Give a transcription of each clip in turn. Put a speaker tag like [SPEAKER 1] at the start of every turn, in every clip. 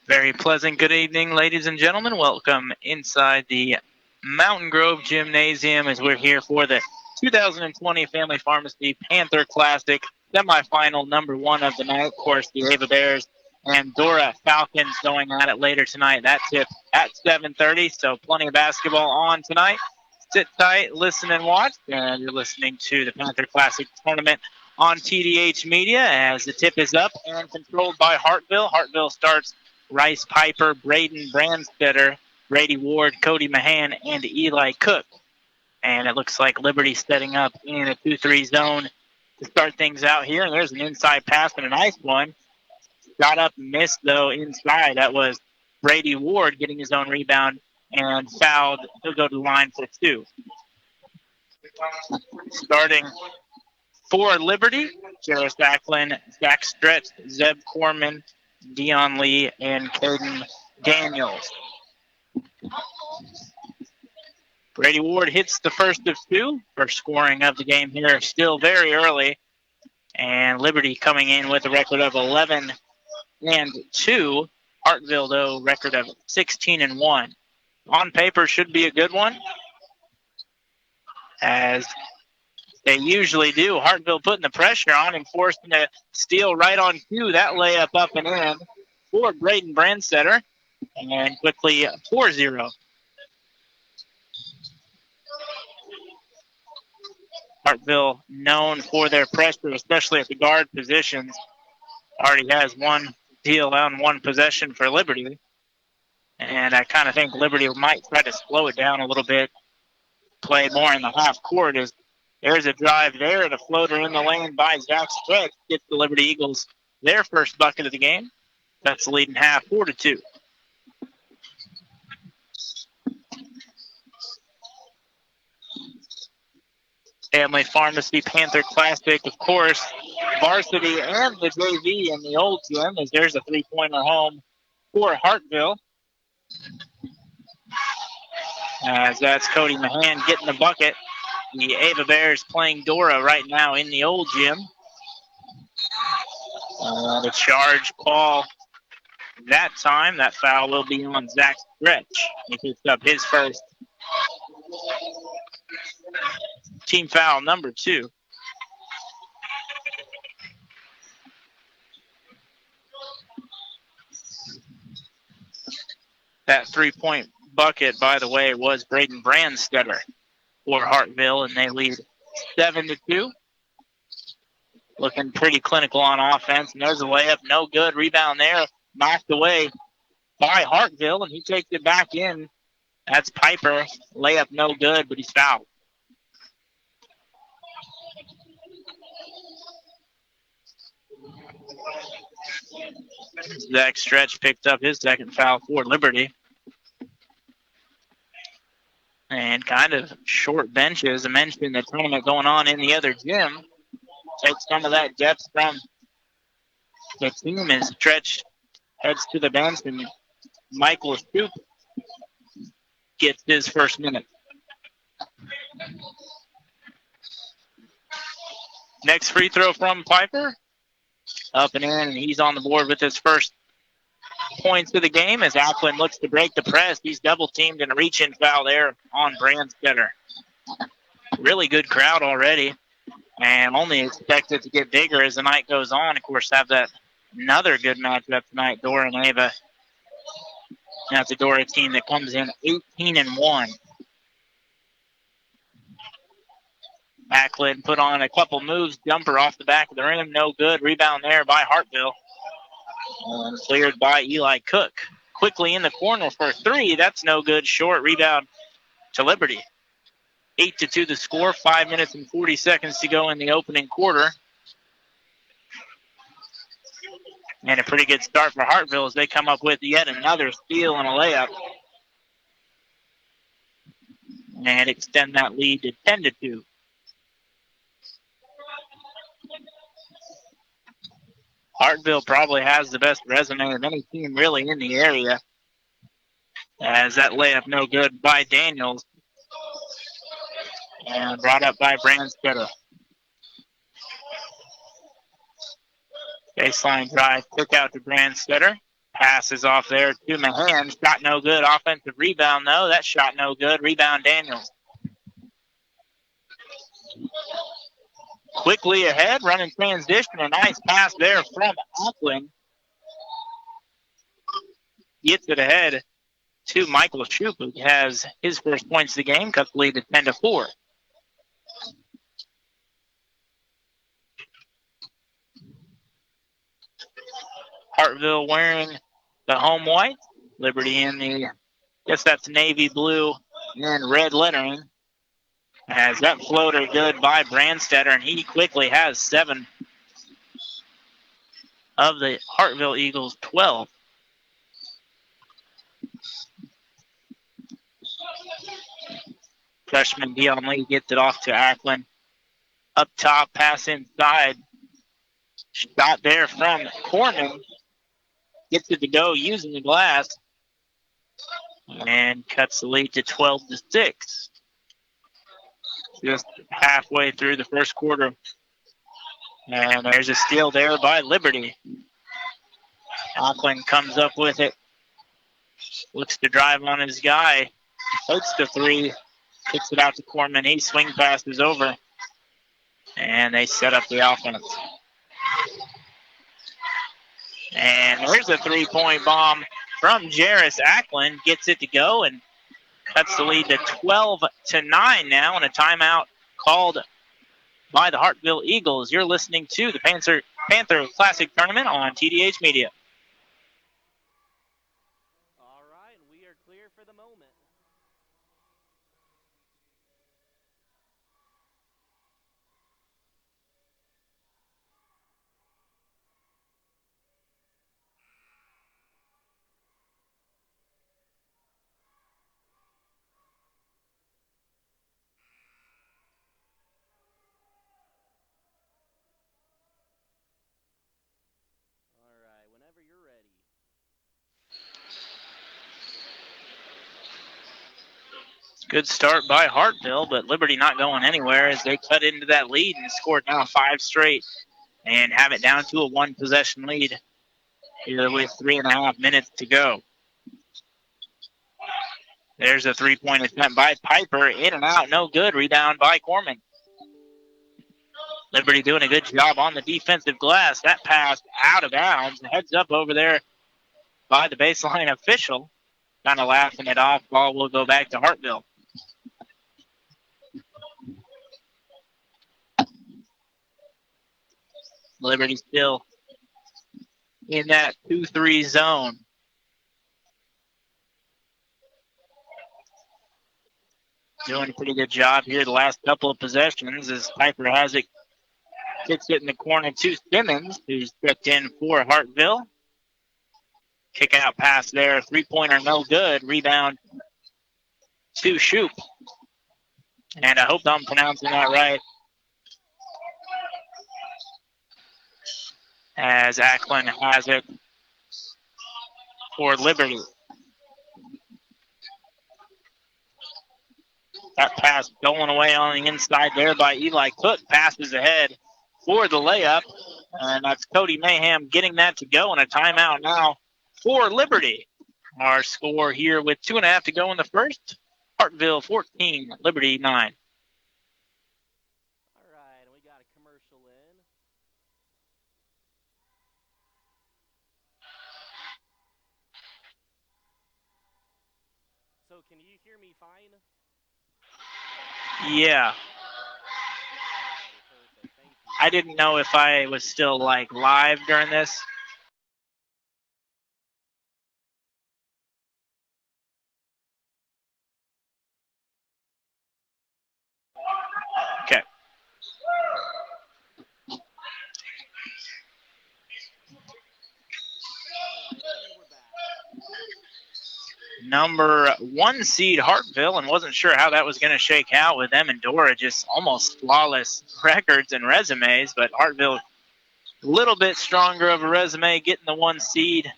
[SPEAKER 1] Very pleasant good evening, ladies and gentlemen. Welcome inside the Mountain Grove Gymnasium as we're here for the 2020 Family Pharmacy Panther Classic semifinal number one of the night. Of course, the Ava Bears and Dora Falcons going at it later tonight. That tip at 7:30, so plenty of basketball on tonight. Sit tight, listen and watch, and you're listening to the Panther Classic Tournament on TDH Media as the tip is up and controlled by Hartville. Hartville starts Rice Piper, Braden Brandstetter, Brady Ward, Cody Mahan, and Eli Cook. And it looks like Liberty setting up in a 2-3 zone to start things out here. And there's an inside pass and a nice one. Got up and missed, though, inside. That was Brady Ward getting his own rebound and fouled. He'll go to the line for two. Starting for Liberty, Jarris Backlund, Zach Stretch, Zeb Corman, Dion Lee, and Caden Daniels. Brady Ward hits the first of two. First scoring of the game here, still very early. And Liberty coming in with a record of 11-2. Hartville, though, record of 16-1. On paper, should be a good one, as they usually do. Hartville putting the pressure on and forcing a steal right on cue. That layup up and in for Braden Brandstetter. And quickly 4-0. Hartville known for their pressure, especially at the guard positions. Already has one deal on one possession for Liberty. And I kind of think Liberty might try to slow it down a little bit, play more in the half court. As there's a drive there and a floater in the lane by Zach Stretch. Gets the Liberty Eagles their first bucket of the game. That's the lead in half, 4-2. Family Pharmacy Panther Classic, of course, varsity and the JV in the old gym, as there's a three-pointer home for Hartville. As that's Cody Mahan getting the bucket. The Ava Bears playing Dora right now in the old gym. The charge call that time. That foul will be on Zach Stretch. He picks up his first team foul, number 2. That three-point bucket, by the way, was Braden Brandstetter for Hartville, and they lead 7-2. Looking pretty clinical on offense, and there's a layup, no good. Rebound there, knocked away by Hartville, and he takes it back in. That's Piper. Layup no good, but he's fouled. Zach Stretch picked up his second foul for Liberty. And kind of short benches. I mentioned the tournament going on in the other gym. Take some of that depth from the team as Stretch heads to the bench, and Michael Stoop gets his first minute. Next free throw from Piper. Up and in, and he's on the board with his first points of the game as Ackland looks to break the press. He's double-teamed and a reach-in foul there on Brandstetter. Really good crowd already, and only expected to get bigger as the night goes on. Of course, have that another good matchup tonight, Dora and Ava. That's a Dora team that comes in 18-1. Backlund put on a couple moves. Jumper off the back of the rim. No good. Rebound there by Hartville. And cleared by Eli Cook. Quickly in the corner for 3. That's no good. Short rebound to Liberty. 8-2 the score. 5 minutes and 40 seconds to go in the opening quarter. And a pretty good start for Hartville as they come up with yet another steal and a layup. And extend that lead to 10-2. Hartville probably has the best resume of any team really in the area. As that layup no good by Daniels. And brought up by Brandstetter. Baseline drive, kick out to Brandstetter. Passes off there to Mahan. Shot no good. Offensive rebound, though. That shot no good. Rebound, Daniels. Quickly ahead, running transition. A nice pass there from Auckland. Gets it ahead to Michael Shoup, who has his first points of the game. Cuts the lead to 10-4. Hartville wearing the home white. Liberty in the, I guess that's navy blue and red lettering. As that floater good by Brandstetter, and he quickly has 7 of the Hartville Eagles' 12. Freshman Dion Lee gets it off to Ackland. Up top, pass inside. Shot there from Corman. Gets it to go using the glass. And cuts the lead to 12-6. Just halfway through the first quarter. And there's a steal there by Liberty. Auckland comes up with it. Looks to drive on his guy. Takes the 3. Kicks it out to Corman. He swing passes over. And they set up the offense. And there's a 3-point bomb from Jarris. Ackland gets it to go and cuts the lead to 12-9 now, and a timeout called by the Hartville Eagles. You're listening to the Panther Classic Tournament on TDH Media.
[SPEAKER 2] All right, we are clear for the moment. Whenever you're ready.
[SPEAKER 1] Good start by Hartville, but Liberty not going anywhere as they cut into that lead and scored now 5 straight and have it down to a 1-possession lead here with 3.5 minutes to go. There's a 3-point attempt by Piper. In and out, no good. Rebound by Corman. Liberty doing a good job on the defensive glass. That pass out of bounds. Heads up over there by the baseline official. Kind of laughing it off. Ball will go back to Hartville. Liberty still in that 2-3 zone. Doing a pretty good job here the last couple of possessions as Piper has it. Kicks it in the corner to Simmons, who's checked in for Hartville. Kick out pass there. 3-pointer, no good. Rebound to Shoup. And I hope I'm pronouncing that right. As Ackland has it for Liberty. That pass going away on the inside there by Eli Cook. Passes ahead for the layup. And that's Cody Mayhem getting that to go. And a timeout now for Liberty. Our score here with 2.5 to go in the first. Hartville 14, Liberty 9.
[SPEAKER 2] All right, we got a commercial in. So can you hear me fine?
[SPEAKER 1] Yeah.
[SPEAKER 2] Perfect, thank you.
[SPEAKER 1] I didn't know if I was still like live during this. Okay. Number 1 seed Hartville, and wasn't sure how that was going to shake out with them and Dora just almost flawless records and resumes, but Hartville a little bit stronger of a resume, getting the 1 seed,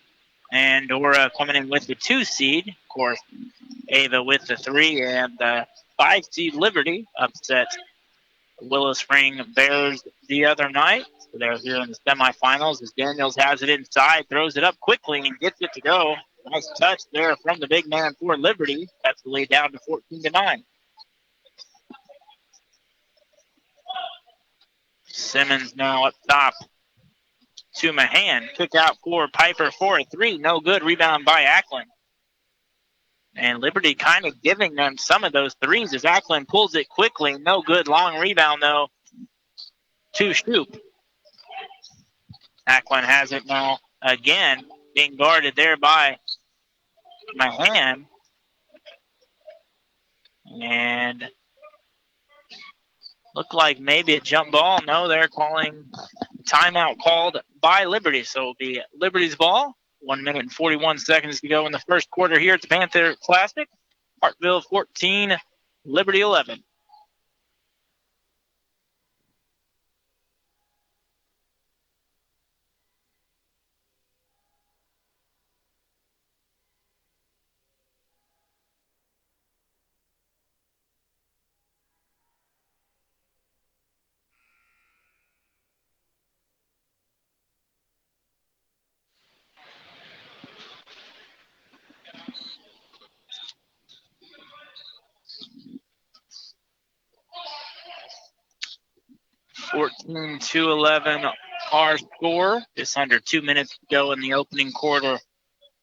[SPEAKER 1] and Dora coming in with the 2 seed. Of course, Ava with the 3, and the 5 seed Liberty upset Willow Spring Bears the other night. So they're here in the semifinals as Daniels has it inside, throws it up quickly and gets it to go. Nice touch there from the big man for Liberty. That's the lead down to 14-9. Simmons now up top to Mahan. Kick out for Piper for a three. No good. Rebound by Ackland. And Liberty kind of giving them some of those threes as Ackland pulls it quickly. No good. Long rebound, though, to Shoop. Ackland has it now again, being guarded there by Mahan. And looked like maybe a jump ball. No, they're calling timeout called by Liberty. So it'll be Liberty's ball. 1 minute and 41 seconds to go in the first quarter here at the Panther Classic. Hartville 14, Liberty 11. Fourteen to 11, our score. Just under 2 minutes to go in the opening quarter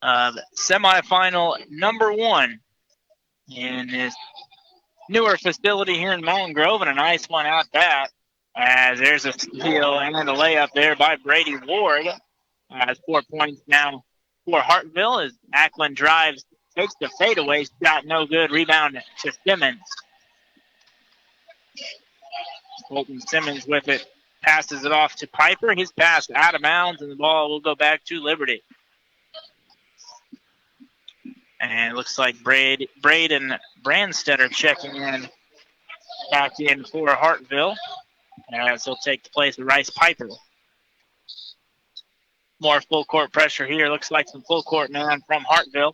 [SPEAKER 1] of semifinal number one in this newer facility here in Mountain Grove, and a nice one out that. As there's a steal and a layup there by Brady Ward. As 4 points now for Hartville as Ackland drives, takes the fadeaway shot, no good. Rebound to Simmons. Colton Simmons with it, passes it off to Piper. His pass out of bounds, and the ball will go back to Liberty. And it looks like Braden Brandstetter checking in, back in for Hartville. As he'll take the place of Rice Piper. More full court pressure here. Looks like some full court man from Hartville.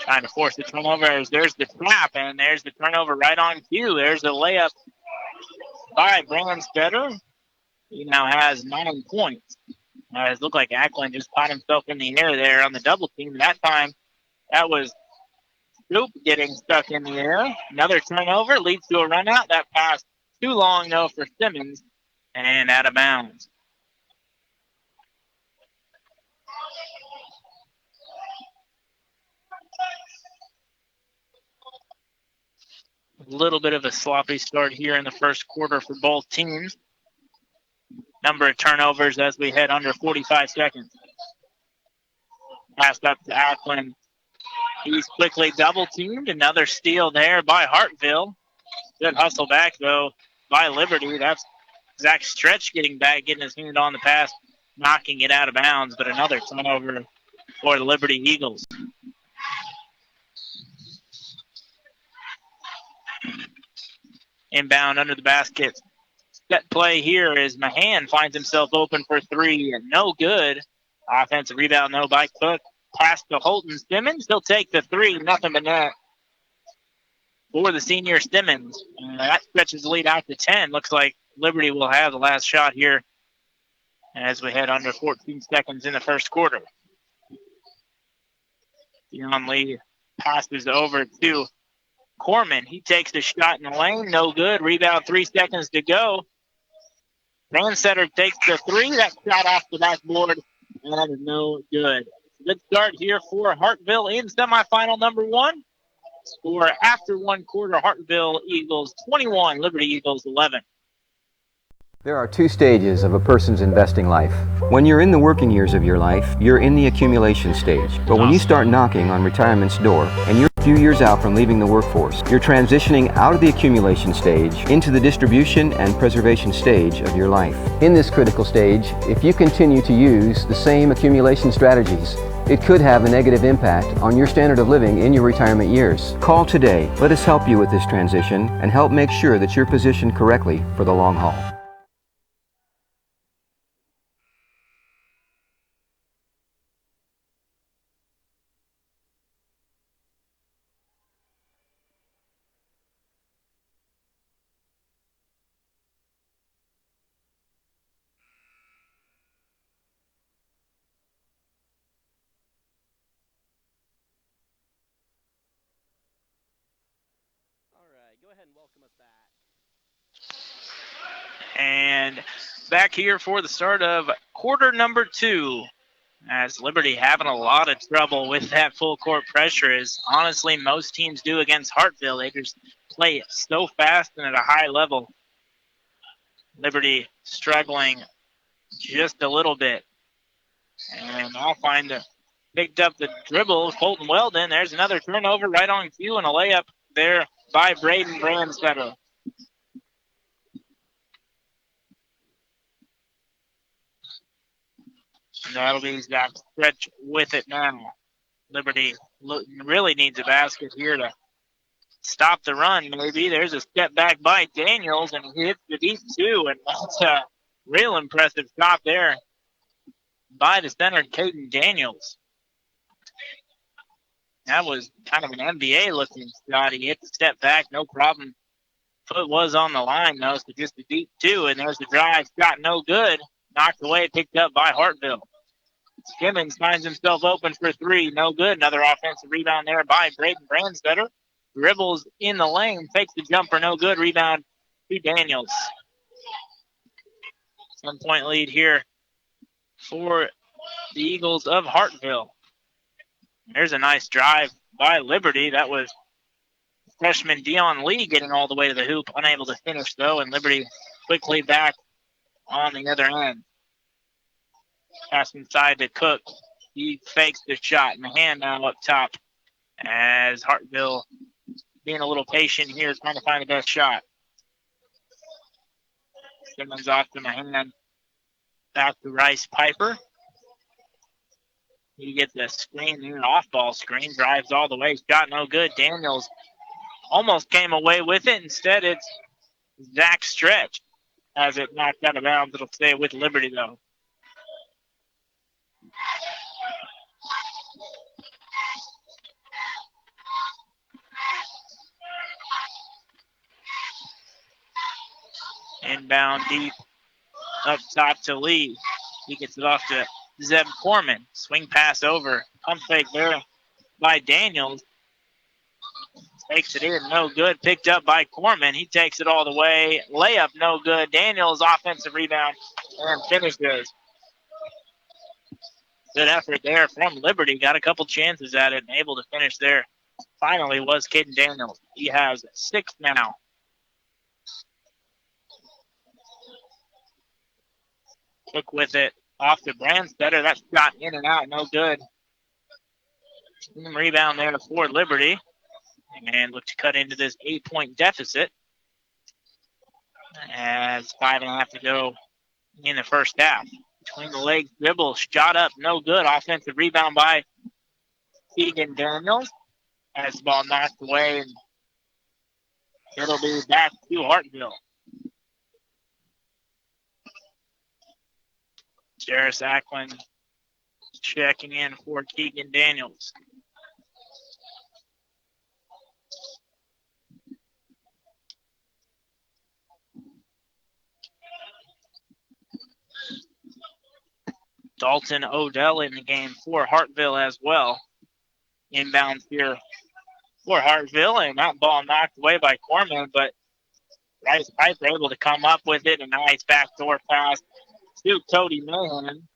[SPEAKER 1] Trying to force the turnover. There's the trap, and there's the turnover right on cue. There's the layup by Brandstetter. He now has 9 points. It looked like Ackland just caught himself in the air there on the double team. That time, that was Scoop getting stuck in the air. Another turnover leads to a run out. That pass too long, though, for Simmons, and out of bounds. A little bit of a sloppy start here in the first quarter for both teams. Number of turnovers as we head under 45 seconds. Passed up to Ackland. He's quickly double-teamed. Another steal there by Hartville. Good hustle back, though, by Liberty. That's Zach Stretch getting back, getting his hand on the pass, knocking it out of bounds, but another turnover for the Liberty Eagles. Inbound under the basket. Set play here as Mahan finds himself open for three, and no good. Offensive rebound, though, by Cook. Pass to Holton Simmons. He'll take the three, nothing but net for the senior Simmons. That stretches the lead out to 10. Looks like Liberty will have the last shot here as we head under 14 seconds in the first quarter. Dion Lee passes over to Corman. He takes the shot in the lane. No good. Rebound, 3 seconds to go. Brandstetter takes the three. That shot off the backboard, and that is no good. Good start here for Hartville in semifinal number one. Score after one quarter, Hartville Eagles 21, Liberty Eagles 11.
[SPEAKER 3] There are 2 stages of a person's investing life. When you're in the working years of your life, you're in the accumulation stage. But when you start knocking on retirement's door and you're a few years out from leaving the workforce, you're transitioning out of the accumulation stage into the distribution and preservation stage of your life. In this critical stage, if you continue to use the same accumulation strategies, it could have a negative impact on your standard of living in your retirement years. Call today. Let us help you with this transition and help make sure that you're positioned correctly for the long haul.
[SPEAKER 2] ahead and welcome us back.
[SPEAKER 1] And back here for the start of quarter number 2. As Liberty having a lot of trouble with that full court pressure, as honestly most teams do against Hartville. They just play so fast and at a high level. Liberty struggling just a little bit. And I'll find picked up the dribble of Colton Weldon. There's another turnover right on cue and a layup there by Braden Brandstetter. That'll be Zach Stretch with it now. Liberty really needs a basket here to stop the run, maybe. There's a step back by Daniels, and he hits the deep 2, and that's a real impressive stop there by the center, Caden Daniels. That was kind of an NBA-looking shot. He hit the step back, no problem. Foot was on the line, though, so just a deep 2, and there's the drive. Shot no good. Knocked away, picked up by Hartville. Skimmons finds himself open for 3. No good. Another offensive rebound there by Braden Brandstetter. Dribbles in the lane. Takes the jumper. No good. Rebound to Daniels. 7-point lead here for the Eagles of Hartville. There's a nice drive by Liberty. That was freshman Dion Lee getting all the way to the hoop. Unable to finish, though, and Liberty quickly back on the other end. Pass inside to Cook. He fakes the shot, and the hand now up top as Hartville being a little patient here, trying to find the best shot. Simmons off to Mahan. Back to Rice Piper. He gets a screen here, an off-ball screen, drives all the way. Shot no good. Daniels almost came away with it. Instead, it's Zach Stretch. As it knocked out of bounds, it'll stay with Liberty, though. Inbound deep up top to Lee. He gets it off to Zeb Corman. Swing pass over. Pump fake there by Daniels. Takes it in. No good. Picked up by Corman. He takes it all the way. Layup no good. Daniels offensive rebound and finishes. Good effort there from Liberty. Got a couple chances at it and able to finish there. Finally was Caden Daniels. He has 6 now. Took with it off to Brandstetter. That shot in and out, no good. Team rebound there for Liberty. And look to cut into this 8-point deficit. As 5.5 to go in the first half. Between the legs, dribble, shot up, no good. Offensive rebound by Keegan Daniels. As the ball knocked away, and it'll be back to Hartville. Jarris Ackland checking in for Keegan Daniels. Dalton Odell in the game for Hartville as well. Inbounds here for Hartville, and that ball knocked away by Corman, but Rice Piper able to come up with it. A nice backdoor pass to Cody Mahan.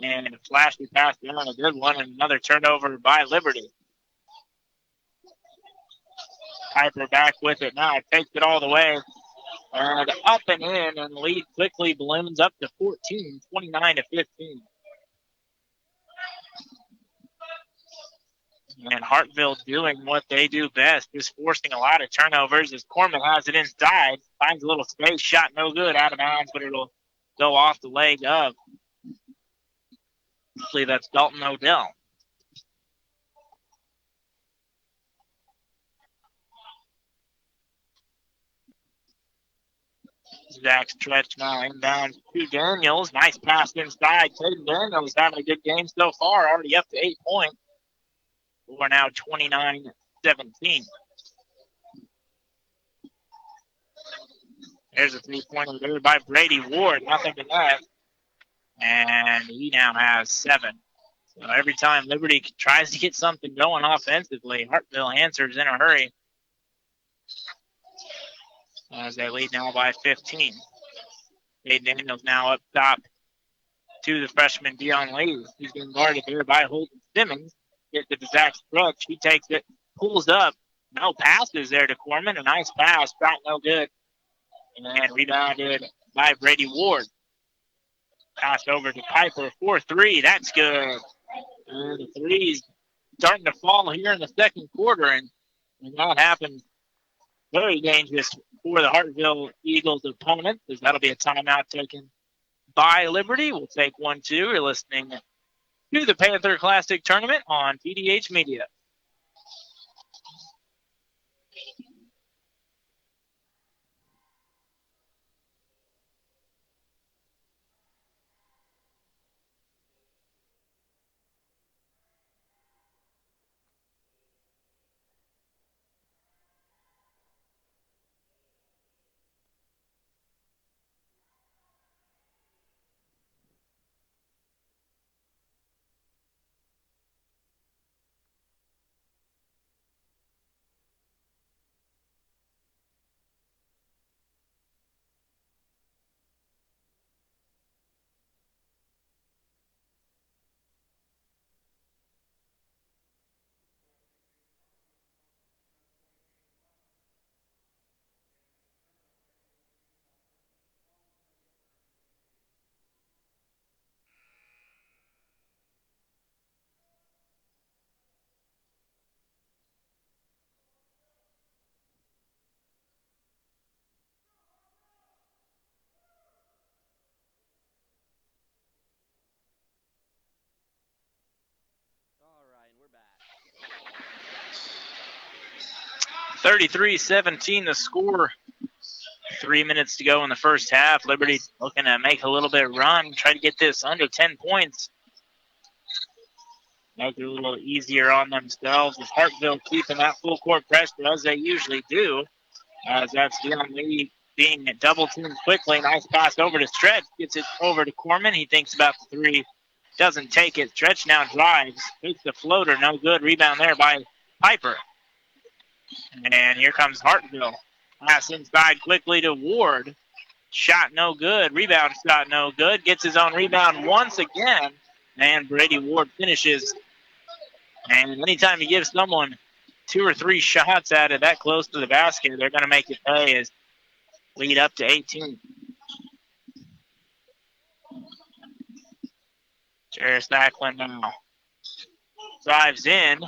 [SPEAKER 1] And a flashy pass there on a good one, and another turnover by Liberty. Piper back with it now. Takes it all the way. And up and in, and lead quickly balloons up to 14, 29-15. And Hartville doing what they do best, just forcing a lot of turnovers as Corman has it inside. Finds a little space, shot no good, out of bounds, but it'll go off the leg of. Hopefully that's Dalton Odell. Zach Stretch now inbound to Daniels. Nice pass inside. Caden Daniels having a good game so far, already up to 8 points. We're now 29-17. There's a 3-pointer there by Brady Ward. Nothing to that. And he now has 7. So every time Liberty tries to get something going offensively, Hartville answers in a hurry. as they lead now by 15. Aiden Daniels now up top to the freshman Dion Lee. He's being guarded there by Holden Simmons. Gets it to Zach Stretch. He takes it, pulls up. No passes there to Corman. A nice pass. Shot no good. And rebounded by Brady Ward. Pass over to Piper for 3. That's good. And the threes starting to fall here in the second quarter. And that happens very dangerous for the Hartville Eagles opponent, as that'll be a timeout taken by Liberty. We'll take 1-2. You're listening to the Panther Classic Tournament on PDH Media.
[SPEAKER 2] All right, and we're back.
[SPEAKER 1] 33-17 the score. 3 minutes to go in the first half. Liberty looking to make a little bit of run, try to get this under 10 points. Make it a little easier on themselves with Hartville keeping that full court pressure as they usually do. As that's Dion Lee being double teamed quickly. Nice pass over to Stretch. Gets it over to Corman. He thinks about the 3. Doesn't take it. Stretch now drives. Takes the floater. No good. Rebound there by Piper. And here comes Hartville. Pass inside quickly to Ward. Shot no good. Rebound shot no good. Gets his own rebound once again. And Brady Ward finishes. And anytime you give someone 2 or 3 shots at it that close to the basket, they're going to make it pay as lead up to 18. Jarris Ackland now drives in.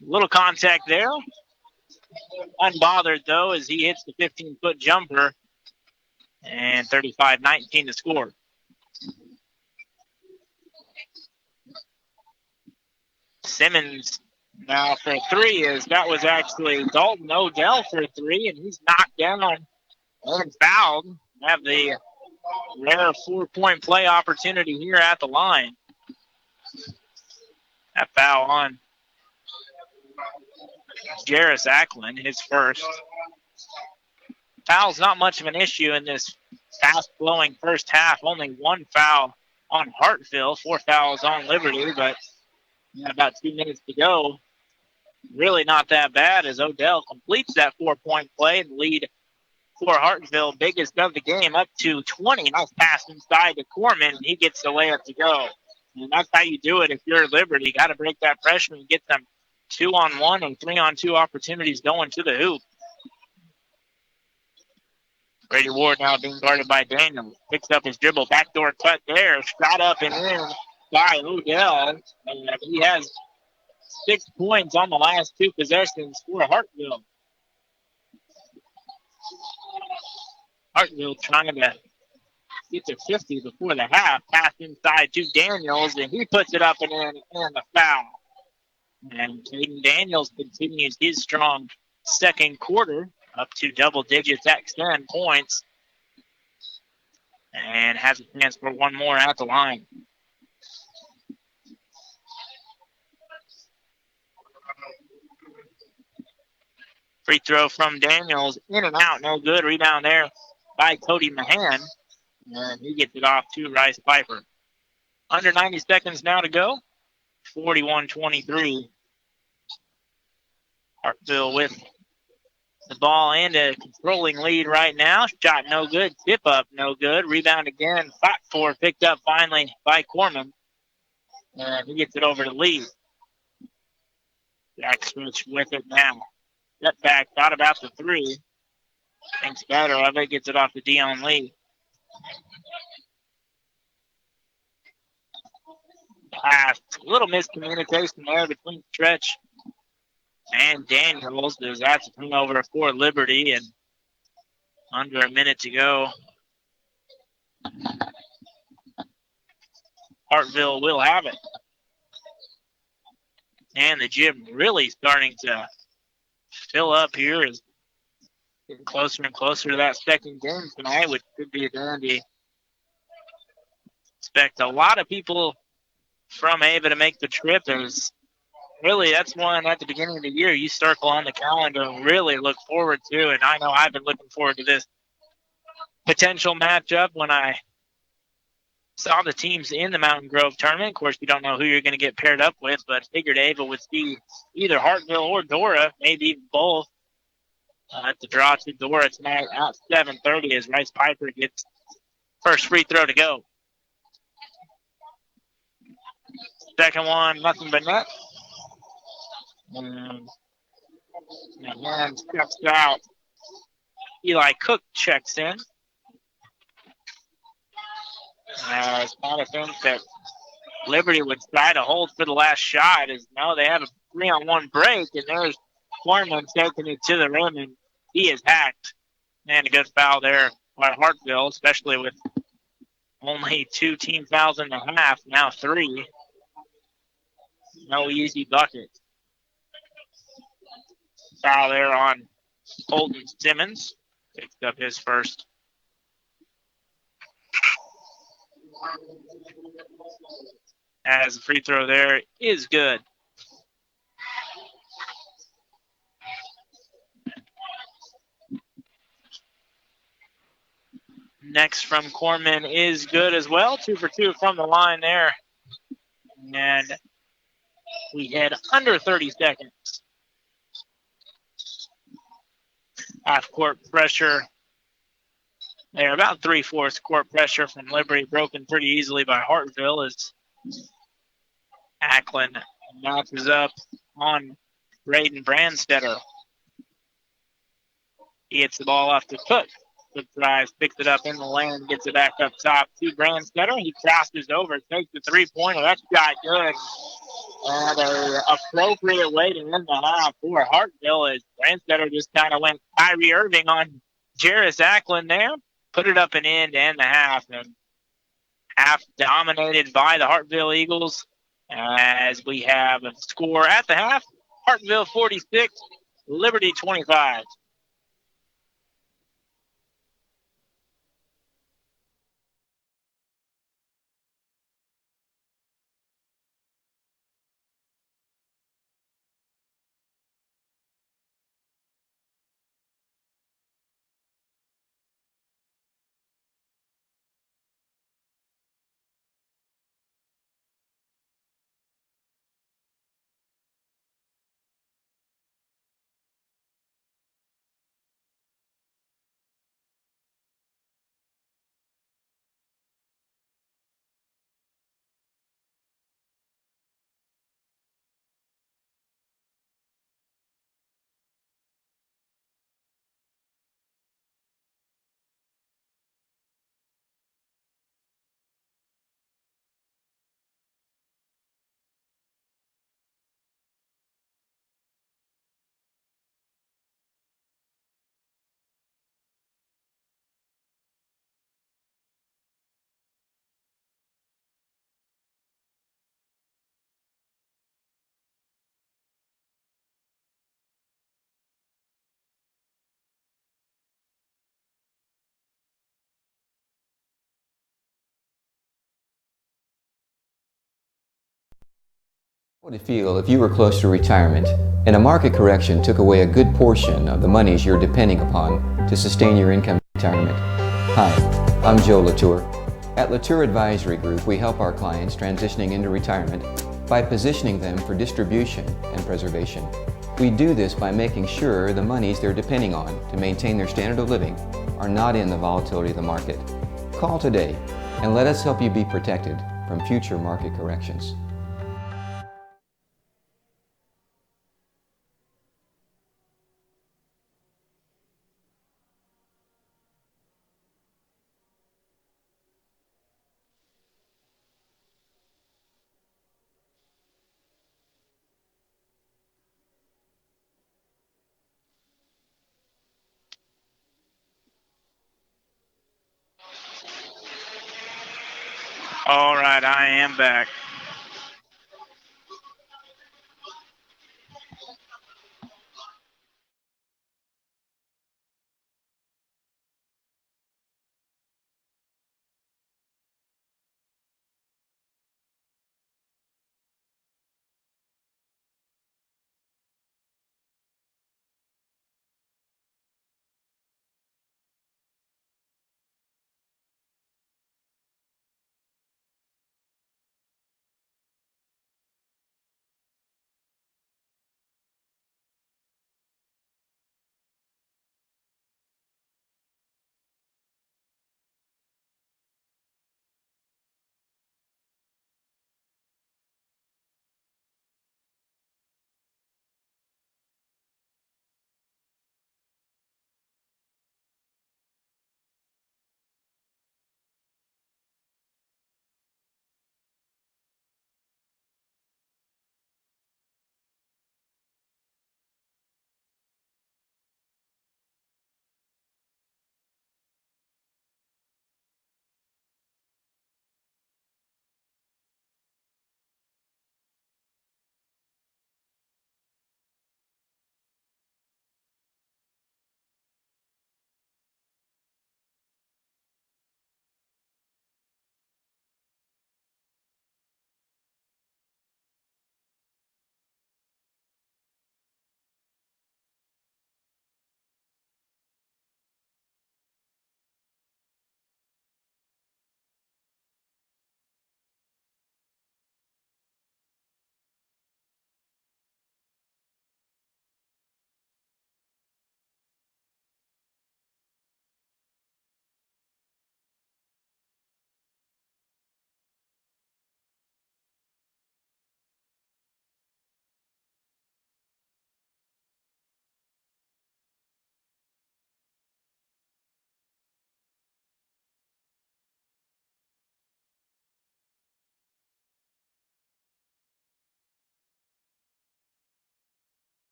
[SPEAKER 1] Little contact there. Unbothered, though, as he hits the 15-foot jumper. And 35-19 to score. Simmons now for 3, as that was actually Dalton Odell for 3, and he's knocked down and fouled. Have the rare 4-point play opportunity here at the line. That foul on Jarris Ackland, his first. Foul's not much of an issue in this fast-flowing first half. Only 1 foul on Hartville, 4 fouls on Liberty, but about 2 minutes to go. Really not that bad as Odell completes that 4-point play and lead for Hartville, biggest of the game, up to 20. Nice pass inside to Corman, and he gets the layup to go. And that's how you do it if you're Liberty. You got to break that pressure and get them 2-on-1 and 3-on-2 opportunities going to the hoop. Brady Ward now being guarded by Daniels. Picks up his dribble. Backdoor cut there. Shot up and in by Odell. And he has 6 points on the last 2 possessions for Hartville. Hartville trying to get to 50 before the half. Pass inside to Daniels, and he puts it up and in, and the foul. And Caden Daniels continues his strong second quarter, up to double digits at 10 points, and has a chance for one more at the line. Free throw from Daniels, in and out, no good. Rebound there by Cody Mahan, and he gets it off to Rice Piper. Under 90 seconds now to go. 41-23. Hartville with the ball and a controlling lead right now. Shot no good. Tip up no good. Rebound again. Fought for. Picked up finally by Corman. And he gets it over to Lee. Jack switch with it now. Step back. Thought about the three. Thinks better of it. Gets it off to Dion Lee. Pass. A little miscommunication there between Stretch and Daniels. That's a turnover for Liberty, and under a minute to go. Hartville will have it. And the gym really starting to fill up here, is getting closer and closer to that second game tonight, which could be a dandy. Expect a lot of people from Ava to make the trip. That's one at the beginning of the year you circle on the calendar and really look forward to. And I know I've been looking forward to this potential matchup when I saw the teams in the Mountain Grove tournament. Of course, you don't know who you're going to get paired up with, but figured Ava would see either Hartville or Dora, maybe even both. At the draw to Dora tonight at 7:30 as Rice Piper gets first free throw to go. Second one, nothing but net. And steps out. Eli Cook checks in. I kind of think that Liberty would try to hold for the last shot. Now they have a 3-on-1 break, and there's Foreman taking it to the rim, and he is hacked. And a good foul there by Hartville, especially with only 2 team fouls in the half, now 3. No easy bucket. Foul there on Colton Simmons. Picked up his first. As the free throw there is good. Next from Corman is good as well. 2 for 2 from the line there. And we head under 30 seconds. Half-court pressure there. About 3/4 court pressure from Liberty, broken pretty easily by Hartville as Ackland matches up on Braden Brandstetter. He hits the ball off to Cook. Cook drives, picks it up in the lane, gets it back up top to Brandstetter. He crosses over, takes the three-pointer. That shot good. And an appropriate way to end the half for Hartville as Brandstetter just kind of went Kyrie Irving on Jarris Ackland there. Put it up and in to end the half. And half dominated by the Hartville Eagles as we have a score at the half. Hartville 46, Liberty 25.
[SPEAKER 3] What would it feel if you were close to retirement and a market correction took away a good portion of the monies you're depending upon to sustain your income in retirement? Hi, I'm Joe Latour. At Latour Advisory Group, we help our clients transitioning into retirement by positioning them for distribution and preservation. We do this by making sure the monies they're depending on to maintain their standard of living are not in the volatility of the market. Call today and let us help you be protected from future market corrections.
[SPEAKER 1] All right, I am back.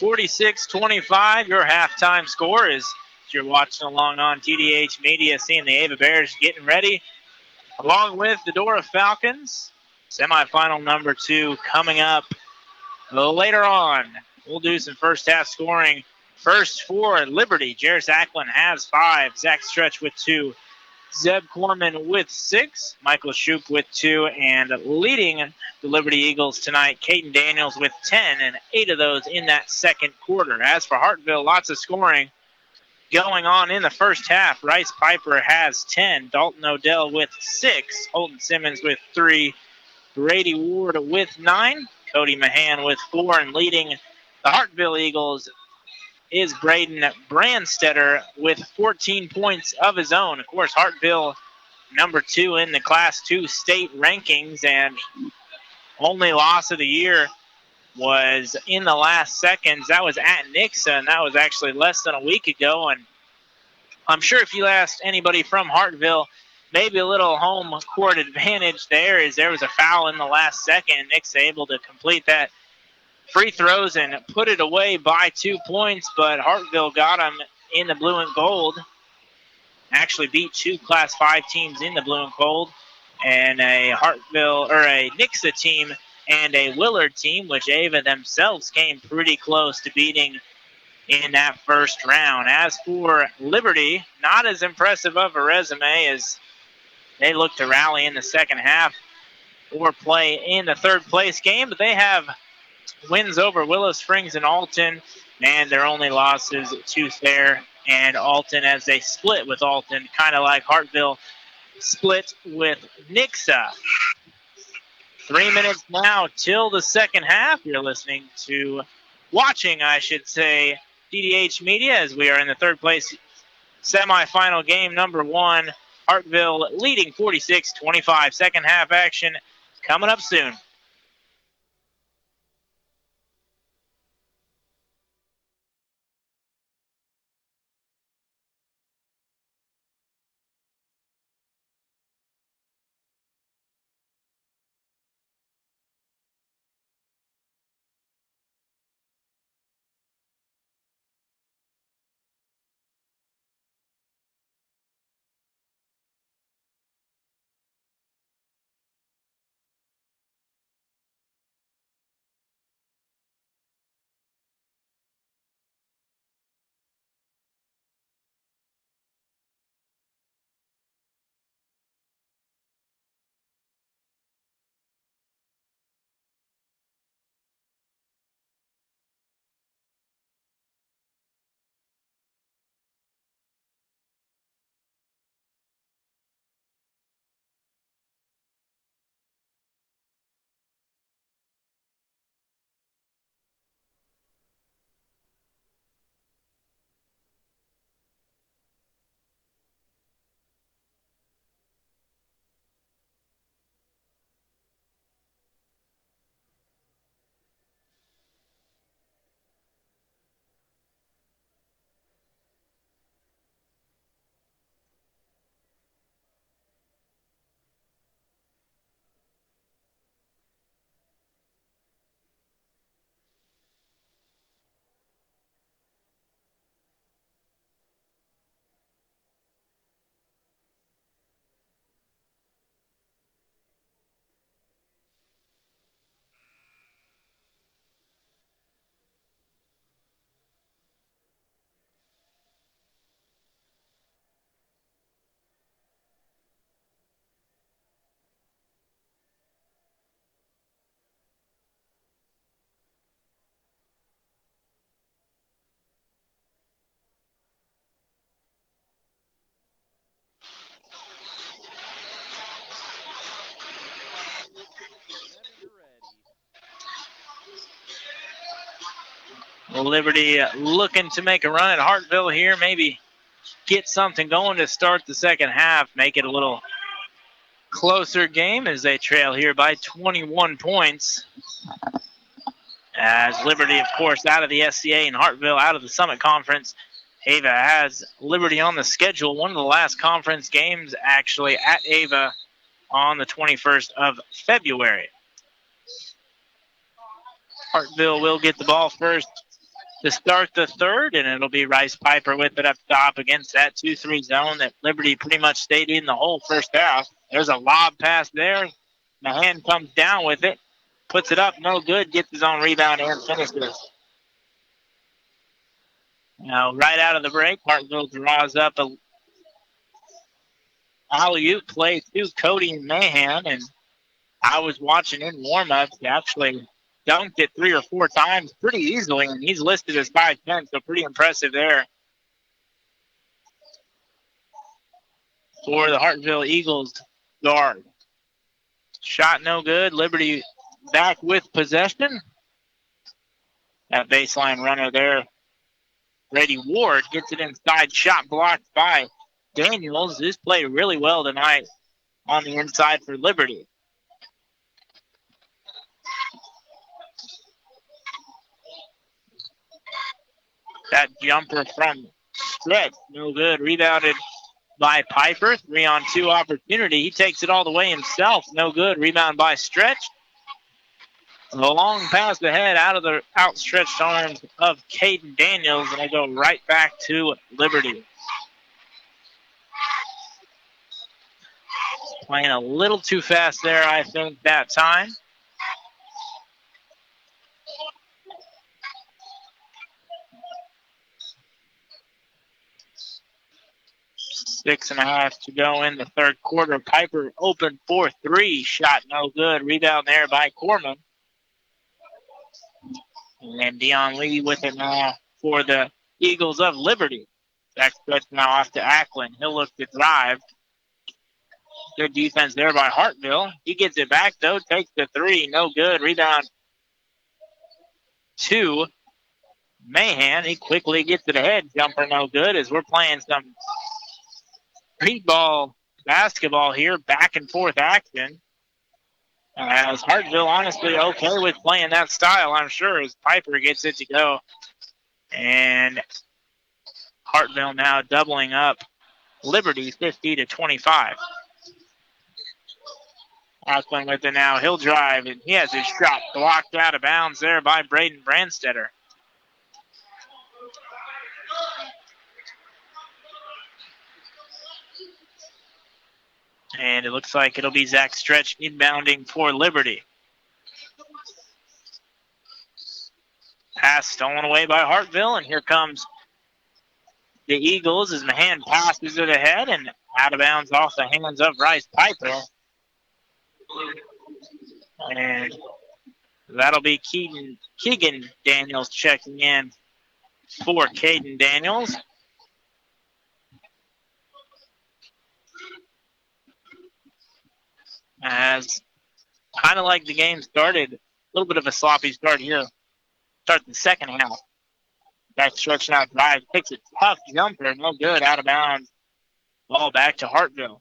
[SPEAKER 1] (46-25), your halftime score is, if you're watching along on TDH Media, seeing the Ava Bears getting ready, along with the Dora Falcons. Semifinal number 2 coming up later on. We'll do some first half scoring. First for Liberty, Jairus Ackland has 5, Zach Stretch with 2, Zeb Corman with 6, Michael Shoup with 2, and leading the Liberty Eagles tonight, Caden Daniels with 10, and 8 of those in that second quarter. As for Hartville, lots of scoring going on in the first half. Rice Piper has 10, Dalton Odell with 6, Holton Simmons with 3, Brady Ward with 9, Cody Mahan with 4, and leading the Hartville Eagles is Braden Brandstetter with 14 points of his own. Of course, Hartville number 2 in the Class 2 state rankings, and only loss of the year was in the last seconds. That was at Nixa, and that was actually less than a week ago. And I'm sure if you asked anybody from Hartville, maybe a little home court advantage there, as there was a foul in the last second, and Nixa able to complete that free throws and put it away by 2 points, but Hartville got them in the blue and gold. Actually beat 2 Class 5 teams in the blue and gold, and a Hartville or a Nixa team and a Willard team, which Ava themselves came pretty close to beating in that first round. As for Liberty, not as impressive of a resume as They look to rally in the second half or play in the third place game, but they have wins over Willow Springs and Alton, and their only losses to Thayer and Alton as they split with Alton, kind of like Hartville split with Nixa. 3 minutes now till the second half. You're watching, I should say, DDH Media as we are in the third place semifinal game number 1. Hartville leading 46-25. Second half action coming up soon. Liberty looking to make a run at Hartville here, maybe get something going to start the second half, make it a little closer game as they trail here by 21 points. As Liberty, of course, out of the SCA and Hartville out of the Summit Conference. Ava has Liberty on the schedule. One of the last conference games actually at Ava on the 21st of February. Hartville will get the ball first to start the third, and it'll be Rice Piper with it up top against that 2-3 zone that Liberty pretty much stayed in the whole first half. There's a lob pass there. Mahan comes down with it, puts it up, no good, gets his own rebound and finishes. Now, right out of the break, Hartville draws up a alley-oop play to Cody and Mahan, and I was watching in warm-ups. He actually dunked it 3 or 4 times pretty easily, and he's listed as 5'10", so pretty impressive there for the Hartville Eagles guard. Shot no good. Liberty back with possession. That baseline runner there, Brady Ward, gets it inside. Shot blocked by Daniels. This played really well tonight on the inside for Liberty. That jumper from Stretch, no good. Rebounded by Piper. 3-on-2 opportunity. He takes it all the way himself. No good. Rebound by Stretch. A long pass ahead out of the outstretched arms of Caden Daniels, and they go right back to Liberty. Playing a little too fast there, I think, that time. 6.5 to go in the third quarter. Piper open for three. Shot no good. Rebound there by Corman. And Dion Lee with it now for the Eagles of Liberty. Back stretch now off to Ackland. He'll look to drive. Good defense there by Hartville. He gets it back, though. Takes the three. No good. Rebound to Mahan. He quickly gets it ahead. Jumper no good as we're playing some street ball basketball here. Back and forth action. As Hartville honestly okay with playing that style, I'm sure, as Piper gets it to go. And Hartville now doubling up Liberty 50-25. Ackland with it now. He'll drive, and he has his shot blocked out of bounds there by Braden Brandstetter. And it looks like it'll be Zach Stretch inbounding for Liberty. Pass stolen away by Hartville, and here comes the Eagles as Mahan passes it ahead and out of bounds off the hands of Bryce Piper. And that'll be Keegan Daniels checking in for Caden Daniels. As kind of like the game started, a little bit of a sloppy start here. Start the second half. Back stretch now drive, takes a tough jumper, no good, out of bounds. Ball back to Hartville.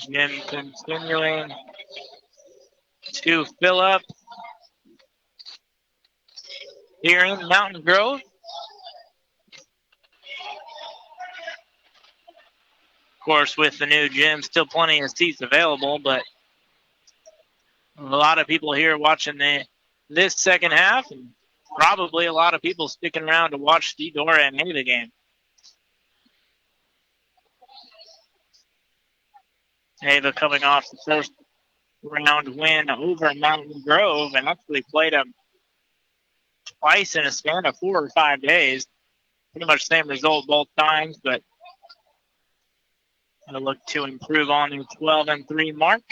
[SPEAKER 1] Jim continuing to fill up here in Mountain Grove. Of course, with the new gym, still plenty of seats available, but a lot of people here watching this second half, and probably a lot of people sticking around to watch Steve Dora and the game. Ava coming off the first round win over Mountain Grove and actually played them twice in a span of 4 or 5 days. Pretty much same result both times, but going to look to improve on the 12-3 mark.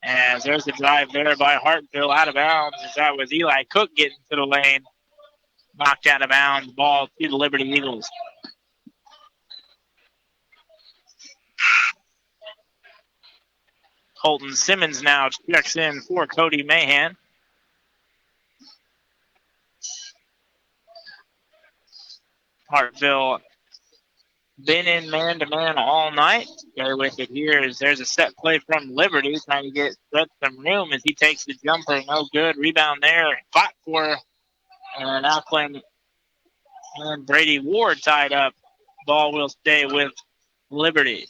[SPEAKER 1] As there's a drive there by Hartville out of bounds. As that was Eli Cook getting to the lane. Knocked out of bounds. Ball to the Liberty Eagles. Colton Simmons now checks in for Cody Mahan. Hartville been in man-to-man all night. Go with it here as there's a set play from Liberty trying to get Stretch some room as he takes the jumper. No good. Rebound there. Fought for and Ackland and Brady Ward tied up. Ball will stay with Liberty.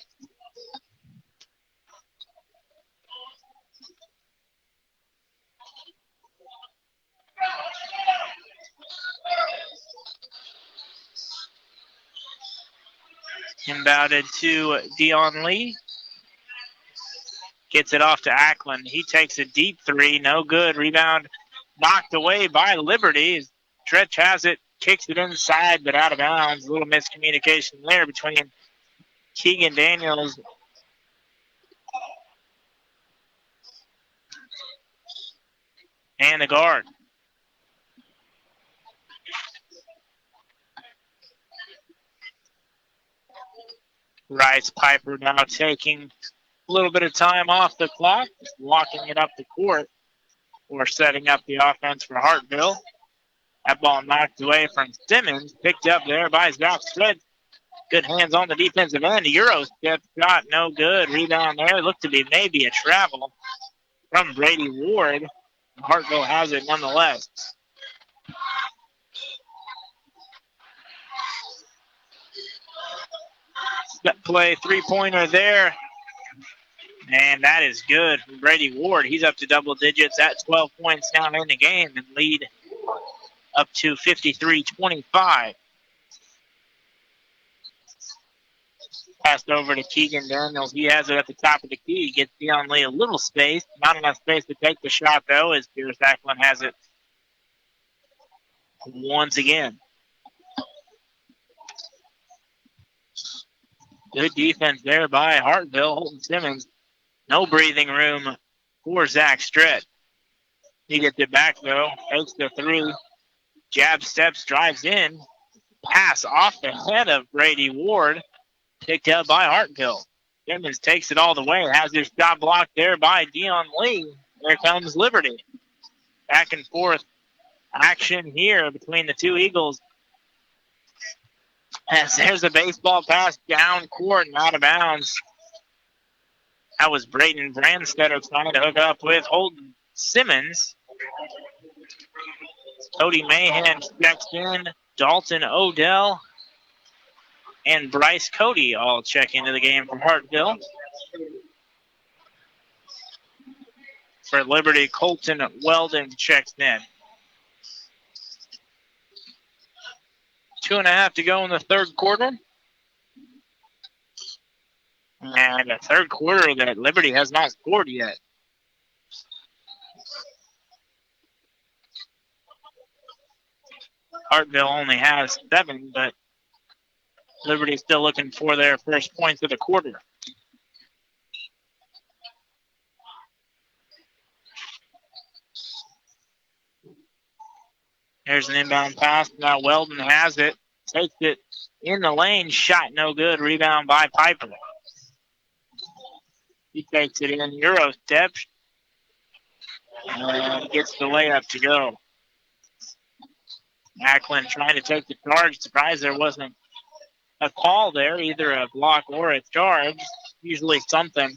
[SPEAKER 1] Inbounded to Dion Lee. Gets it off to Ackland. He takes a deep three. No good. Rebound knocked away by Liberty. Stretch has it. Kicks it inside, but out of bounds. A little miscommunication there between Keegan Daniels and the guard. Bryce Piper now taking a little bit of time off the clock, just walking it up the court or setting up the offense for Hartville. That ball knocked away from Simmons, picked up there by Zach Stretch. Good hands on the defensive end. Euro step shot, no good. Rebound there. Looked to be maybe a travel from Brady Ward. Hartville has it nonetheless. Step play, three-pointer there. And that is good from Brady Ward. He's up to double digits at 12 points now in the game and lead up to 53-25. Passed over to Keegan Daniels. He has it at the top of the key. Gets Dion Lee a little space. Not enough space to take the shot, though, as Pierce Ackland has it once again. Good defense there by Hartville. Holton Simmons. No breathing room for Zach Strett. He gets it back, though. Takes the three. Jab steps, drives in. Pass off the head of Brady Ward. Picked up by Hartville. Simmons takes it all the way. Has his shot blocked there by Dion Lee. There comes Liberty. Back and forth action here between the two Eagles. As there's a baseball pass down court and out of bounds. That was Braden Brandstetter trying to hook up with Holton Simmons. Cody Mahan checks in. Dalton Odell and Bryce Cody all check into the game from Hartville. For Liberty, Colton Weldon checks in. 2.5 to go in the third quarter. And a third quarter that Liberty has not scored yet. Hartville only has 7, but Liberty still looking for their first points of the quarter. Here's an inbound pass. Now Weldon has it. Takes it in the lane. Shot no good. Rebound by Piper. He takes it in. Euro step. And gets the layup to go. Ackland trying to take the charge. Surprised there wasn't a call there, either a block or a charge. Usually something.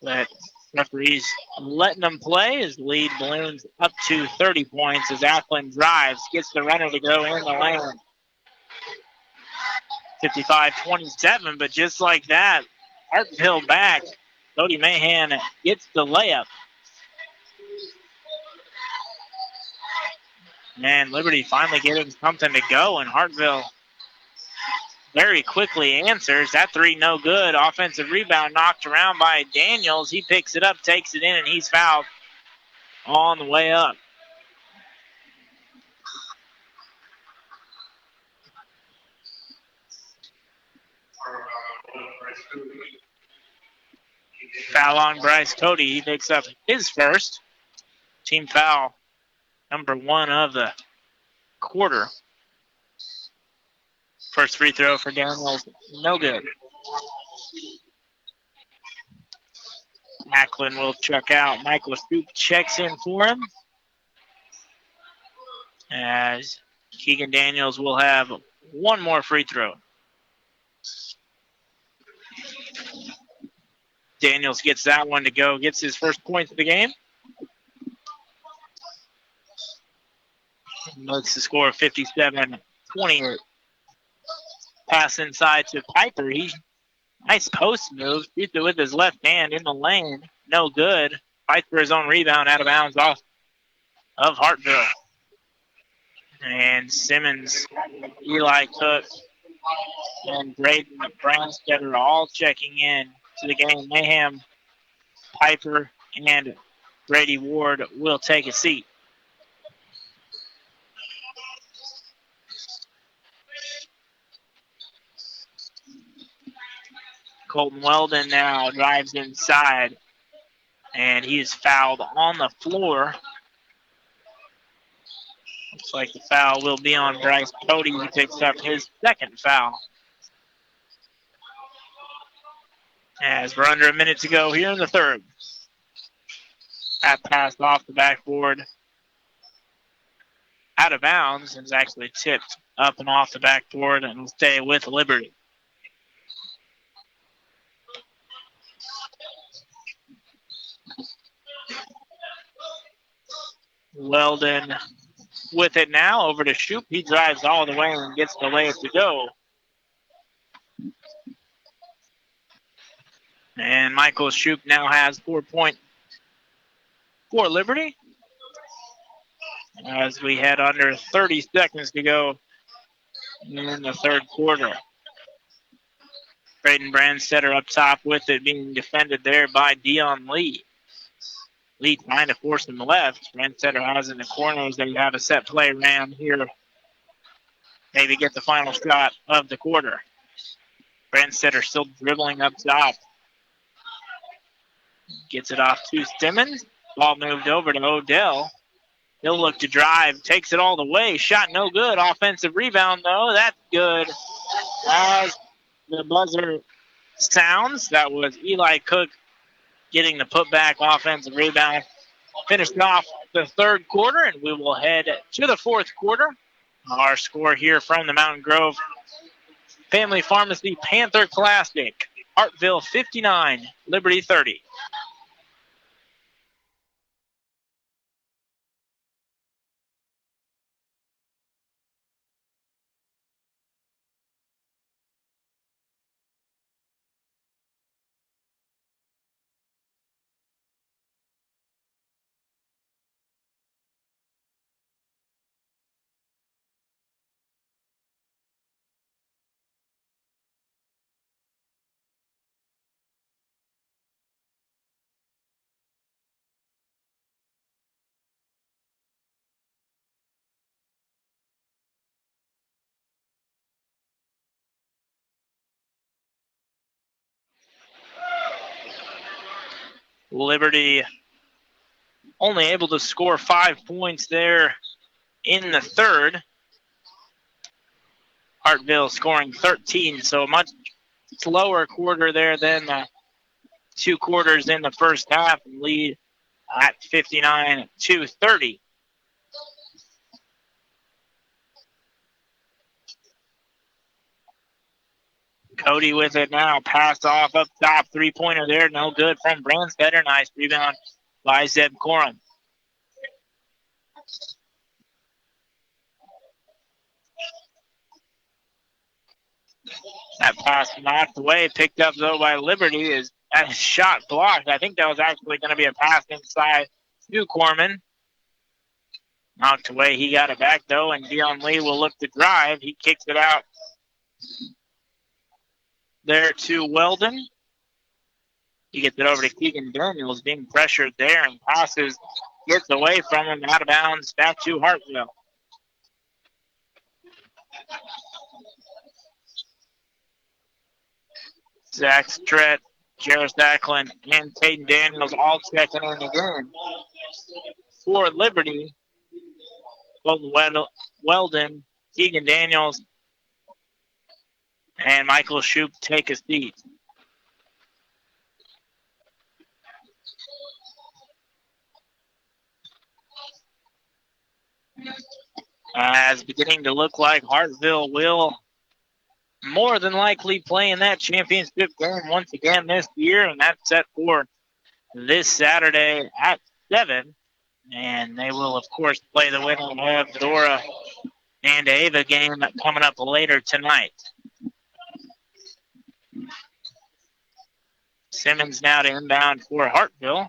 [SPEAKER 1] But referees letting them play as lead balloons up to 30 points as Ackland drives, gets the runner to go in the lane. 55-27, but just like that, Hartville back. Cody Mahan gets the layup. And Liberty finally getting something to go, and Hartville very quickly answers. That three no good. Offensive rebound knocked around by Daniels. He picks it up, takes it in, and he's fouled on the way up. Foul on Bryce Cody. He picks up his first. Team foul number 1 of the quarter. First free throw for Daniels, no good. Ackland will check out. Michael Scoop checks in for him. As Keegan Daniels will have one more free throw. Daniels gets that one to go. Gets his first points of the game. Makes the score 57-28. Pass inside to Piper. Nice post move. Shoots it with his left hand in the lane. No good. Fights for his own rebound out of bounds off of Hartville. And Simmons, Eli Cook, and Braden Brandstetter all checking in to the game. Mayhem, Piper, and Brady Ward will take a seat. Colton Weldon now drives inside, and he is fouled on the floor. Looks like the foul will be on Bryce Cody. He picks up his second foul. As we're under a minute to go here in the third. That pass off the backboard. Out of bounds and is actually tipped up and off the backboard and will stay with Liberty. Weldon with it now over to Shoop. He drives all the way and gets the layup to go. And Michael Shoop now has 4 points for Liberty. As we head under 30 seconds to go in the third quarter. Braden Brandstetter up top with it, being defended there by Dion Lee. Lee trying to force him left. Brandstetter has in the corners. They have a set play ran here. Maybe get the final shot of the quarter. Brandstetter still dribbling up top. Gets it off to Simmons. Ball moved over to Odell. He'll look to drive. Takes it all the way. Shot no good. Offensive rebound, though. That's good. As the buzzer sounds, that was Eli Cook getting the putback offensive rebound. Finished off the third quarter, and we will head to the fourth quarter. Our score here from the Mountain Grove Family Pharmacy Panther Classic. Hartville 59, Liberty 30. Liberty only able to score 5 points there in the third. Hartville scoring 13, so a much slower quarter there than the 2 quarters in the first half. Lead at 59-30. Cody with it now. Pass off up top. 3-pointer there. No good from Brandstetter. Nice rebound by Zeb Corum. That pass knocked away. Picked up, though, by Liberty. Is that shot blocked? I think that was actually going to be a pass inside to Corman. Knocked away. He got it back, though, and Dion Lee will look to drive. He kicks it out there to Weldon. He gets it over to Keegan Daniels, being pressured there, and passes, gets away from him, out of bounds, back to Hartville. Zach Stretch, Jarris Acklin, and Caden Daniels all checking in again. For Liberty, Colton Weldon, Keegan Daniels, and Michael Shoup take a seat. It's beginning to look like Hartville will more than likely play in that championship game once again this year, and that's set for this Saturday at 7. And they will, of course, play the winner of the Dora and Ava game coming up later tonight. Simmons now to inbound for Hartville.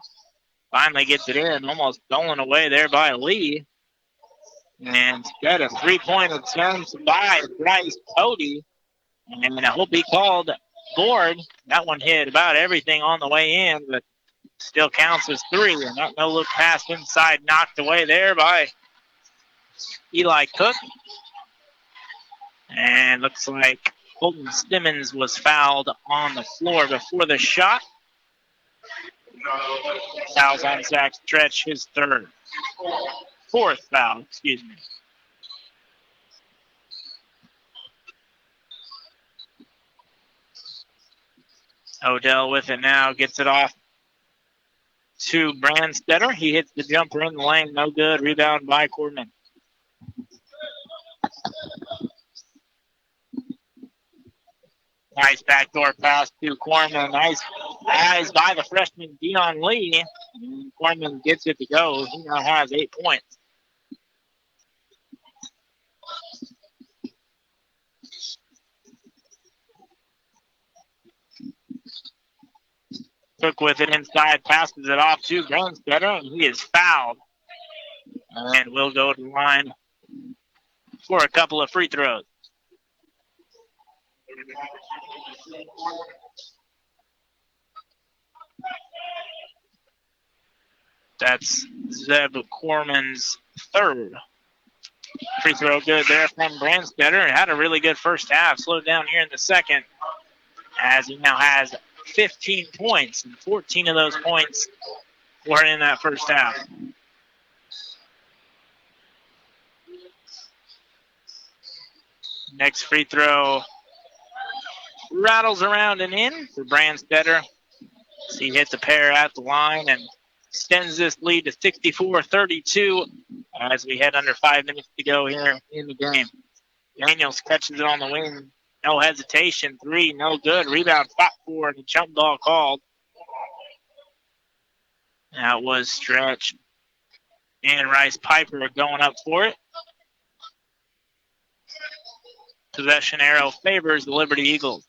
[SPEAKER 1] Finally gets it in, almost stolen away there by Lee. And got a 3-point attempt by Bryce Cody. And I hope he called board. That one hit about everything on the way in, but still counts as 3. And that no-look pass inside knocked away there by Eli Cook. And looks like Colton Simmons was fouled on the floor before the shot. Fouls on Zach Stretch, his fourth foul, excuse me. Odell with it now, gets it off to Brandstetter. He hits the jumper in the lane, no good. Rebound by Cordman. Nice backdoor pass to Corman. Nice eyes by the freshman Dion Lee. Corman gets it to go. He now has 8 points. Cook with it inside, passes it off to Brandstetter, and he is fouled. And will go to the line for a couple of free throws. That's Zeb Corman's third. Free throw good there from Brandstetter. Had a really good first half. Slowed down here in the second as he now has 15 points. And 14 of those points were in that first half. Next free throw rattles around and in for Brandstetter. So he hits a pair at the line and extends this lead to 64-32 as we head under 5 minutes to go here in the game. Daniels catches it on the wing. No hesitation. Three, no good. Rebound, fought for, and a jump ball called. That was Stretch and Rice Piper going up for it. Possession arrow favors the Liberty Eagles.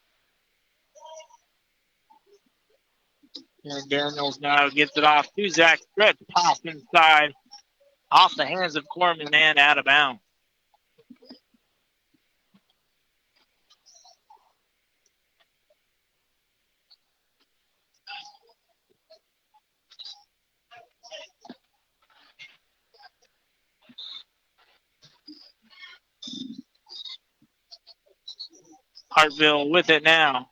[SPEAKER 1] And Daniels now gets it off to Zach Stretch. Pass inside. Off the hands of Corman and out of bounds. Hartville with it now.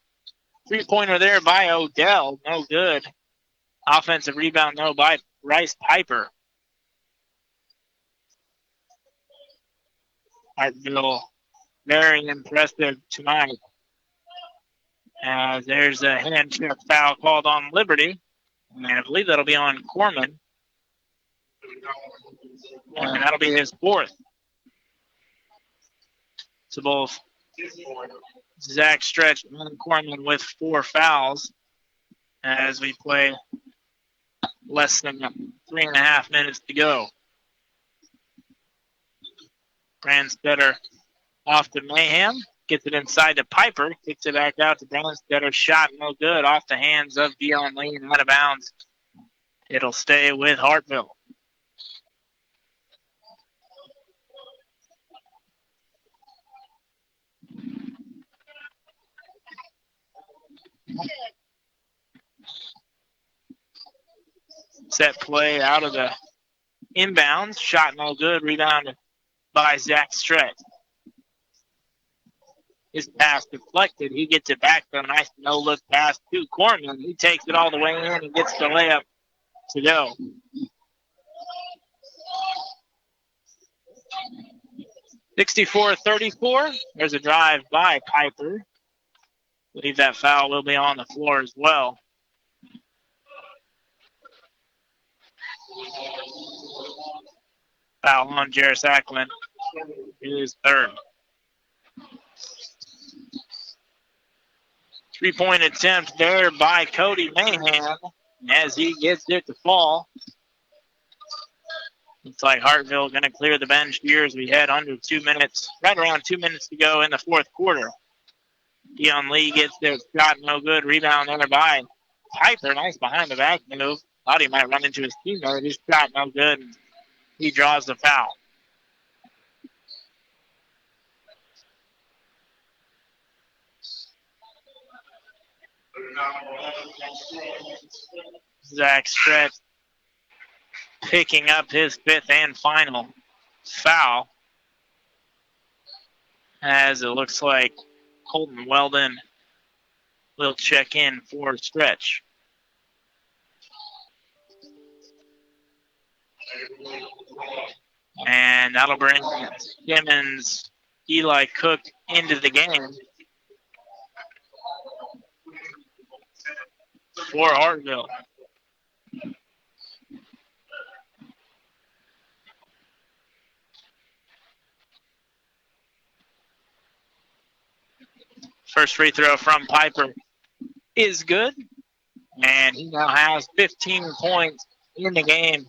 [SPEAKER 1] Three-pointer there by Odell. No good. Offensive rebound, no, by Rice Piper. Hartville very impressive tonight. As there's a hand check foul called on Liberty. And I believe that'll be on Corman. And that'll be his fourth. So both Zach Stretch and Corman with 4 fouls as we play less than 3.5 minutes to go. Brandstetter off to Mayhem. Gets it inside to Piper. Kicks it back out to Brandstetter. Shot no good. Off the hands of Dion Lee and out of bounds. It'll stay with Hartville. Set play out of the inbounds. Shot no good. Rebound by Zach Stretch. His pass deflected. He gets it back to a nice no-look pass to Corman. He takes it all the way in and gets the layup to go. (64-34). There's a drive by Piper. I believe that foul will be on the floor as well. Foul on Jarris Acklin. His third. 3-point attempt there by Cody Mayhem as he gets it to fall. Looks like Hartville going to clear the bench here as we head under 2 minutes, right around 2 minutes to go in the fourth quarter. Dion Lee gets their shot, no good. Rebound there by Piper. Nice behind the back move. Thought he might run into his teammate. His shot, no good. He draws the foul. Zach Stretch picking up his 5th and final foul, as it looks like Colton Weldon will check in for Stretch. And that'll bring Simmons, Eli Cook into the game for Hartville. First free throw from Piper is good. And he now has 15 points in the game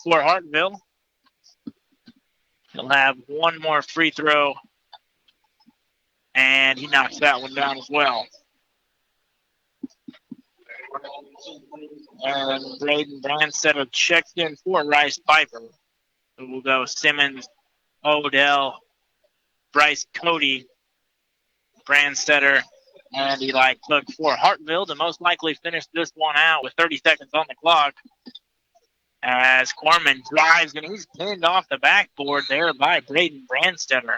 [SPEAKER 1] for Hartville. He'll have one more free throw. And he knocks that one down as well. And Braden Brandstetter checks in for Rice Piper. So we'll go Simmons, Odell, Bryce Cody, Brandstetter and Eli Cook for Hartville to most likely finish this one out with 30 seconds on the clock. As Corman drives, and he's pinned off the backboard there by Braden Brandstetter.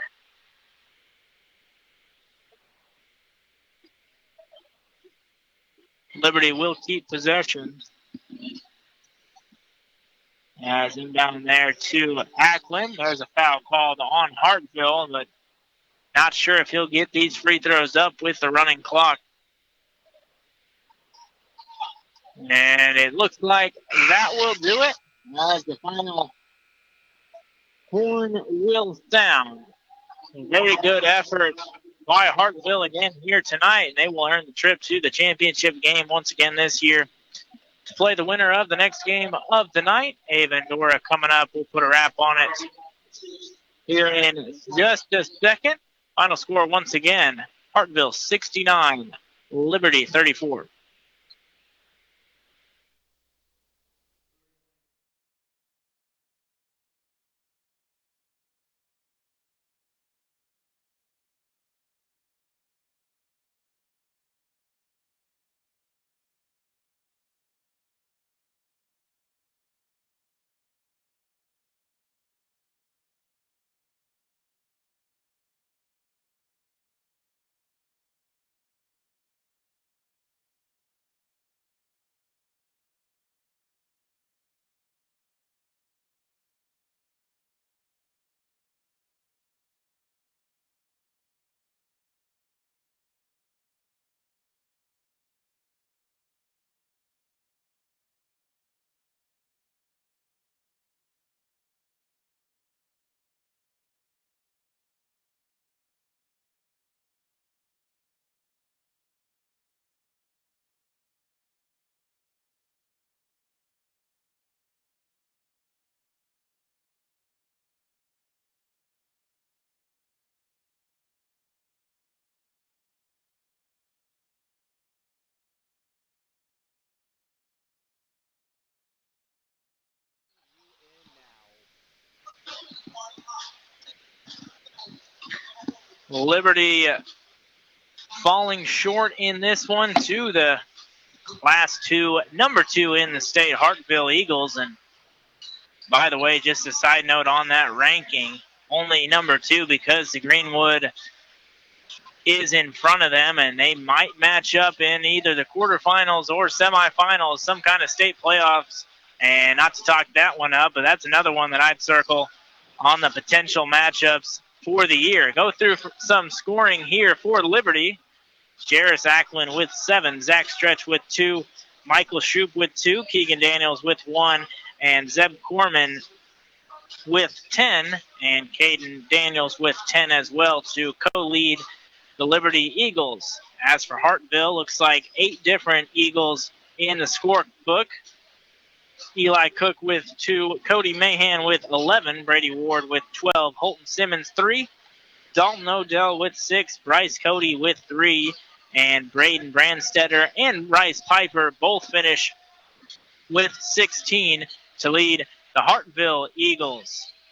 [SPEAKER 1] Liberty will keep possession. As inbound there to Ackland. There's a foul called on Hartville, but not sure if he'll get these free throws up with the running clock. And it looks like that will do it as the final horn will sound. Very good effort by Hartville again here tonight, and they will earn the trip to the championship game once again this year. To play the winner of the next game of the night, Avondora coming up. We'll put a wrap on it here in just a second. Final score once again, Hartville 69, Liberty 34. Liberty falling short in this one to the Class 2, number 2 in the state, Hartville Eagles. And by the way, just a side note on that ranking, only number 2 because the Greenwood is in front of them, and they might match up in either the quarterfinals or semifinals, some kind of state playoffs. And not to talk that one up, but that's another one that I'd circle on the potential matchups for the year. Go through some scoring here for Liberty. Jarris Ackland with 7, Zach Stretch with 2, Michael Shoup with 2, Keegan Daniels with 1, and Zeb Corman with 10, and Caden Daniels with 10 as well to co-lead the Liberty Eagles. As for Hartville, looks like 8 different Eagles in the scorebook. Eli Cook with 2, Cody Mahan with 11, Brady Ward with 12, Holton Simmons 3, Dalton Odell with 6, Bryce Cody with 3, and Braden Brandstetter and Bryce Piper both finish with 16 to lead the Hartville Eagles.